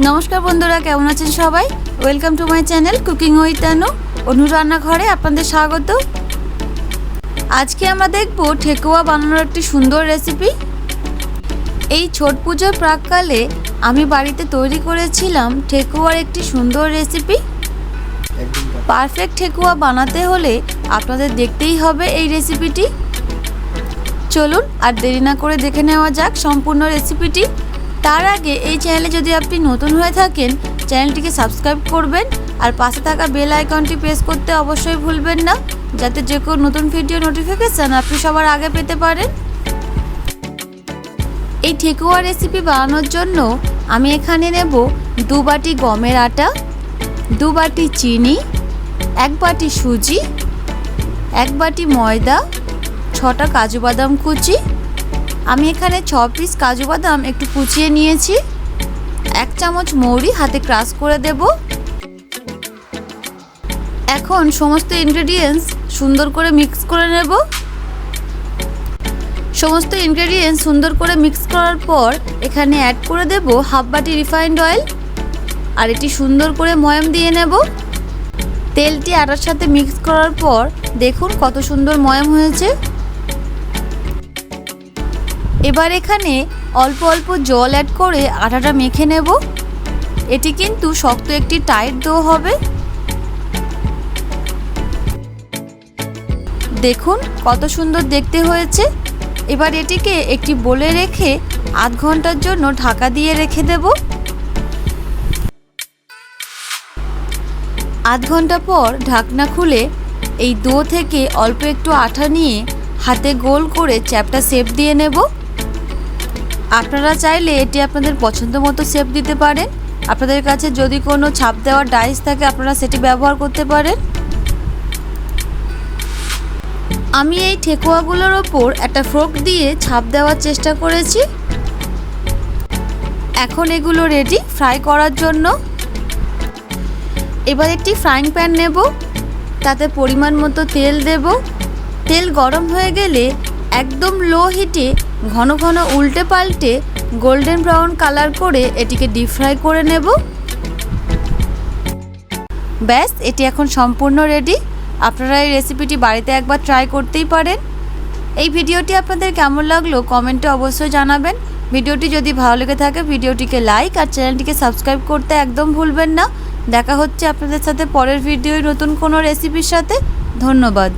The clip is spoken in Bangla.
নমস্কার বন্ধুরা, কেমন আছেন সবাই? Welcome to my channel cooking with Tanu. Anu রান্নাঘরে আপনাদের স্বাগত। আজকে আমরা দেখব ঠেকুয়া বানানোর একটি সুন্দর রেসিপি। এই ছট পুজোর প্রাককালে আমি বাড়িতে তৈরি করেছিলাম ঠেকুয়ার একটি সুন্দর রেসিপি। পারফেক্ট ঠেকুয়া বানাতে হলে আপনাদের দেখতেই হবে এই রেসিপিটি। চলুন আর দেরি না করে দেখে নেওয়া যাক সম্পূর্ণ রেসিপিটি। তার আগে এই চ্যানেলে যদি আপনি নতুন হয়ে থাকেন, চ্যানেলটিকে সাবস্ক্রাইব করবেন আর পাশে থাকা বেল আইকনটি প্রেস করতে অবশ্যই ভুলবেন না, যাতে যে কোনো নতুন ভিডিও নোটিফিকেশান আপনি সবার আগে পেতে পারেন। এই ঠেকুয়া রেসিপি বানানোর জন্য আমি এখানে নেব 2 বাটি গমের আটা, 2 বাটি চিনি, 1 বাটি সুজি, 1 বাটি ময়দা, 6টা কাজু বাদাম কুচি। আমি এখানে 6 পিস কাজু বাদাম একটু কুচিয়ে নিয়েছি। 1 চামচ মৌরি হাতে ক্রাশ করে দেব। এখন সমস্ত ইনগ্রেডিয়েন্টস সুন্দর করে মিক্স করে নেব। সমস্ত ইনগ্রেডিয়েন্টস সুন্দর করে মিক্স করার পর এখানে অ্যাড করে দেব 1/2 বাটি রিফাইন্ড অয়েল আর এটি সুন্দর করে ময়াম দিয়ে নেব। তেলটি আটার সাথে মিক্স করার পর দেখুন কত সুন্দর ময়াম হয়েছে। এবার এখানে অল্প অল্প জল অ্যাড করে আটাটা মেখে নেব। এটি কিন্তু শক্ত একটি টাইট ডো হবে। দেখুন কত সুন্দর দেখতে হয়েছে। এবার এটিকে একটি বোলে রেখে আধ ঘন্টার জন্য ঢাকা দিয়ে রেখে দেব। আধ ঘন্টা পর ঢাকনা খুলে এই ডো থেকে অল্প একটু আটা নিয়ে হাতে গোল করে চ্যাপটা শেপ দিয়ে নেব। আপনারা চাইলে এটি আপনাদের পছন্দ মতো শেপ দিতে পারেন। আপনাদের কাছে যদি কোনো ছাপ দেওয়ার ডাইস থাকে আপনারা সেটি ব্যবহার করতে পারেন। আমি এই ঠেকুয়াগুলোর ওপর একটা ফোর্ক দিয়ে ছাপ দেওয়ার চেষ্টা করেছি। এখন এগুলো রেডি ফ্রাই করার জন্য। এবার একটি ফ্রাইং প্যান নেব, তাতে পরিমাণ মতো তেল দেব। তেল গরম হয়ে গেলে একদম লো হিটে ঘন ঘন উল্টে পাল্টে গোল্ডেন ব্রাউন কালার করে এটিকে ডিপ ফ্রাই করে নেব। ব্যাস, এটি এখন সম্পূর্ণ রেডি। আপনারা এই রেসিপিটি বাড়িতে একবার ট্রাই করতেই পারেন। এই ভিডিওটি আপনাদের কেমন লাগলো কমেন্টে অবশ্যই জানাবেন। ভিডিওটি যদি ভালো লেগে থাকে ভিডিওটিকে লাইক আর চ্যানেলটিকে সাবস্ক্রাইব করতে একদম ভুলবেন না। দেখা হচ্ছে আপনাদের সাথে পরের ভিডিওয় নতুন কোনো রেসিপির সাথে। ধন্যবাদ।